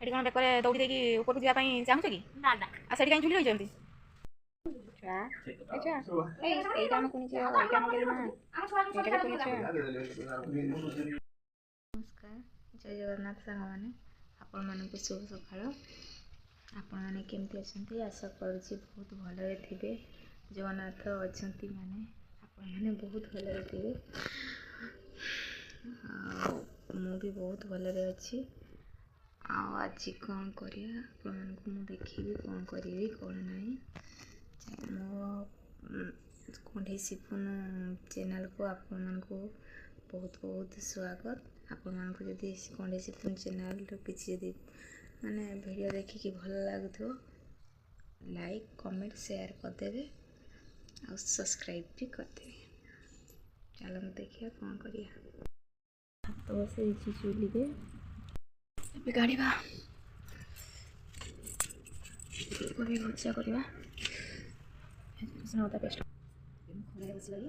ଏଠି କ'ଣ ବେକରେ ଦୌଡ଼ି ଦେଇକି ଉପରକୁ ଯିବା ପାଇଁ ଚାହୁଁଛ କି? ନା ନା। ଆଉ ସେଠି କାହିଁ ଝୁଲି ରହିଛ ଏମିତି? ଛୁଆ ଏଇଟା ଆମ କୁନି ଝିଅ, ଏଇଟା ଆମ ଗେଲମା, ଏଇଟା କୁନି ଛୁଆ। ନମସ୍କାର, ଜୟ ଜଗନ୍ନାଥ ସାଙ୍ଗମାନେ। ଆପଣମାନଙ୍କୁ ଶୁଭ ସକାଳ। ଆପଣମାନେ କେମିତି ଅଛନ୍ତି? ଆଶା କରୁଛି ବହୁତ ଭଲରେ ଥିବେ। ଜଗନ୍ନାଥ ଅଛନ୍ତି ମାନେ ଆପଣମାନେ ବହୁତ ଭଲରେ ଥିବେ। ଆଉ ମୁଁ ବି ବହୁତ ଭଲରେ ଅଛି। ଆଉ ଆଜି କ'ଣ କରିବା ଆପଣମାନଙ୍କୁ ମୁଁ ଦେଖେଇବି, କ'ଣ କରିବି କ'ଣ ନାହିଁ। ମୋ କଣ୍ଢେଇ ସିପୁନ ଚ୍ୟାନେଲକୁ ଆପଣମାନଙ୍କୁ ବହୁତ ବହୁତ ସ୍ୱାଗତ। ଆପଣମାନଙ୍କୁ ଯଦି କଣ୍ଢେଇ ସିପୁନ ଚ୍ୟାନେଲରୁ କିଛି ଯଦି ମାନେ ଭିଡ଼ିଓ ଦେଖିକି ଭଲ ଲାଗୁଥିବ, ଲାଇକ୍ କମେଣ୍ଟ ସେୟାର କରିଦେବେ ଆଉ ସବସ୍କ୍ରାଇବ୍ ବି କରିଦେବେ। ଚାଲନ୍ତୁ ଦେଖିବା କ'ଣ କରିବା। ଭାତ ବସେଇଛି ଚୁଲିରେ, ଏବେ କାଢ଼ିବା। କୋବି ଭଜା କରିବା। ଅଦା ପେଷ୍ଟ ଖରାରେ ବସିଲା କି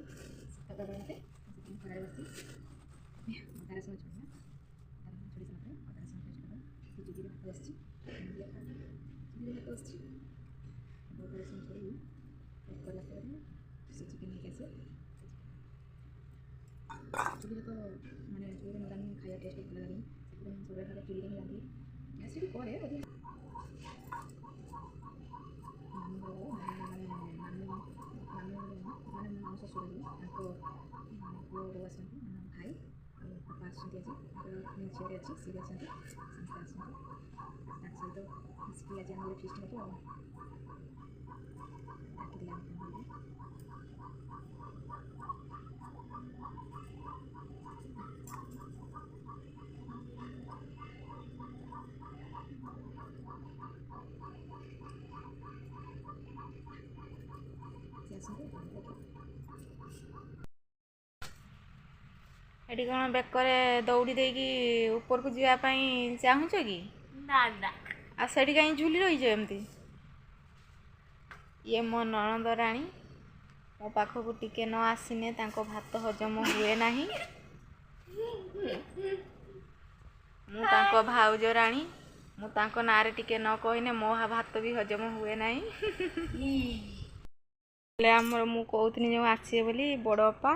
ଖରାରେ ବସି ଅଦା ରସୁଣ ଛଡ଼ିବା। ଅଦା ରସୁଣ ଛଡ଼ି ସାରିଲା ପରେ ଅଦା ରସୁଣ ପେଷ୍ଟ କରିବା। ସେ ଚୁଲିରେ ଭାତ ବସିଛି, ଚୁଲିରେ ଭାତ ବସିଛି। ଅଦା ରସୁଣ ଛଡ଼ିକି ପେଷ୍ଟ କଲା ପରେ ସେ ଚିକେନ୍ ନେଇକି ଆସିବ। ଚୁଲିରେ ତ ମାନେ ଚୁଲିରେ ନ ରାନ୍ଧି ଖାଇବା ଟେଷ୍ଟ ଭଲ ଲାଗେନି, ସେଥିପାଇଁ ସବୁବେଳେ ଘରେ ଚୁଲିରେ ହିଁ ରାନ୍ଧି। ଗ୍ୟାସ୍ରେ ବି କରେ ଅଧିକ ମାନେ ମୋ ମାଉସୀ ଶ୍ୱଶୁର ଯିଏ ତାଙ୍କ ପୁଅ ବୋଉ ଆସନ୍ତି, ମୋ ଭାଇ ଆଉ ବାପା ଆସୁଛନ୍ତି। ଆଜି ତାଙ୍କର ଝିଅଟେ ଅଛି, ସିଏ ବି ଆସନ୍ତି, ସମସ୍ତେ ଆସନ୍ତି। ତାଙ୍କ ସହିତ ମିଶିକି ଆଜି ଆମର ଗୋଟେ ଫିଷ୍ଟ ହେବ ଆଉ ଡାକିଥିଲେ ଆମ ଫ୍ୟାମିଲି। ଏଠି କ'ଣ ବେକରେ ଦୌଡ଼ି ଦେଇକି ଉପରକୁ ଯିବା ପାଇଁ ଚାହୁଁଛ କି? ନା ନା। ଆଉ ସେଠି କାହିଁ ଝୁଲି ରହିଛ ଏମିତି? ଇଏ ମୋ ନଣନ୍ଦ ରାଣୀ, ମୋ ପାଖକୁ ଟିକେ ନ ଆସିନେ ତାଙ୍କ ଭାତ ହଜମ ହୁଏ ନାହିଁ। ମୁଁ ତାଙ୍କ ଭାଉଜ ରାଣୀ, ମୁଁ ତାଙ୍କ ନାଁରେ ଟିକେ ନ କହିନେ ମୋ ଭାତ ବି ହଜମ ହୁଏ ନାହିଁ। ହେଲେ ଆମର ମୁଁ କହୁଥିଲି ଯେଉଁ ଆସିବେ ବୋଲି ବଡ଼ ବାପା,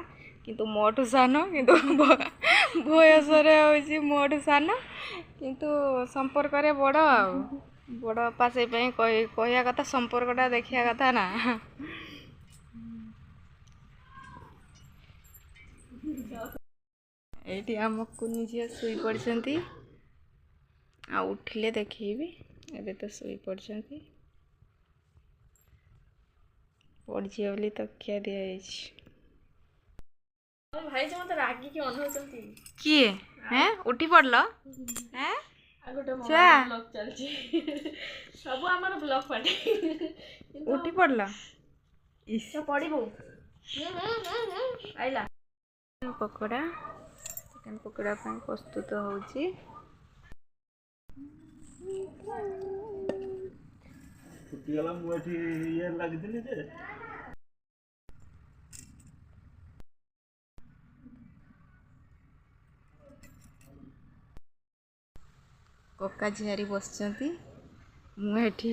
କିନ୍ତୁ ମୋଠୁ ସାନ, କିନ୍ତୁ ବୟସରେ ହେଉଛି ମୋଠୁ ସାନ, କିନ୍ତୁ ସମ୍ପର୍କରେ ବଡ଼। ଆଉ ବଡ଼ ବାପା ସେଇପାଇଁ କହିବା କଥା, ସମ୍ପର୍କଟା ଦେଖିବା କଥା ନା। ଏଇଠି ଆମ କୁନି ଝିଅ ଶୋଇପଡ଼ିଛନ୍ତି, ଆଉ ଉଠିଲେ ଦେଖେଇବି। ଏବେ ତ ଶୋଇପଡ଼ିଛନ୍ତି। ପଡ଼ିଯିବ ବୋଲି ତକିଆ ଦିଆଯାଇଛି। ଭାଇ ଯେ ମତେ ରାଗିକି ଅନଉଛନ୍ତି। କିଏ? ଉଠି ପଡ଼ିଲ? ଆଉ ଗୋଟେ ଛୁଆ ବ୍ଲଗ ଚାଲିଛି, ସବୁ ଆମର ବ୍ଲଗ ପାର୍ଟି। ଉଠି ପଡ଼ିଲ? ପଡ଼ିବୁ ଆଇଲା। ପକୋଡ଼ା, ଚିକେନ୍ ପକୋଡ଼ା ପାଇଁ ପ୍ରସ୍ତୁତ ହେଉଛି। ଫୁଟିଗଲା, ମୁଁ ଏଠି ଇଏ ଲାଗିଥିଲି ଯେ କକା ଝିଆରୀ ବସିଛନ୍ତି, ମୁଁ ଏଠି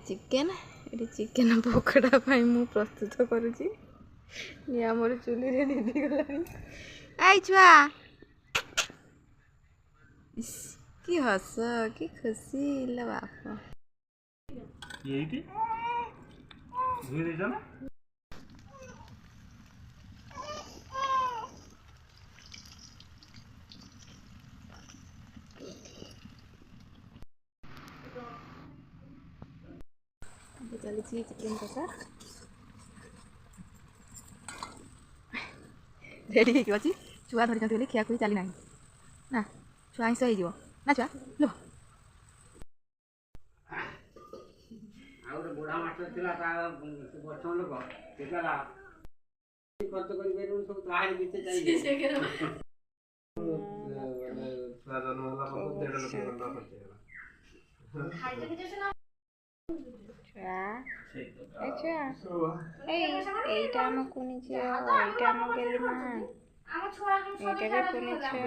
ଚିକେନ୍ ପକୋଡ଼ା ପାଇଁ ମୁଁ ପ୍ରସ୍ତୁତ କରୁଛି। ନିଆଁ ମୋର ଚୁଲିରେ ନିଭିଗଲାଣି। ଏଇ ଛୁଆ, କି ହସ, କି ଖୁସି ଲୋ ବାପ। ଏଇଠି ଧୋଇ ଦେଇଛ ନା? ଚାଲିଛି ଚିକେନ୍ କଷା, ରେଡ଼ି ହେଇକି ଅଛି। ଛୁଆ ଧରିଛନ୍ତି ବୋଲି ଖିଆଖୁଇ ଚାଲି ନାହିଁ ନା, ଛୁଆ ଆଇଁଷ ହେଇଯିବ ନା ଛୁଆ ଲୋ। ଆଉ ଗୋଟେ ବୁଢ଼ା ମାଷ୍ଟର ଥିଲା, ତା ଗଛ ଲୋକ ସେ କହିଲା ଖର୍ଚ୍ଚ କରିପାରିବୁନି, ସବୁ ତାହାରି ଭିତରେ ଯାଇକି ଛୁଆ ଜନ୍ମ ହେଲା ପରେ 1.5 ଲକ୍ଷ ଟଙ୍କା ଖର୍ଚ୍ଚ ହେଲା। ଛୁଆ ଏଇଟା ଆମ କୁନି ଝିଅ, ଏଇଟା ଆମ ଗେଲମା, ଏଇଟା ବି କୁନି ଛୁଆ।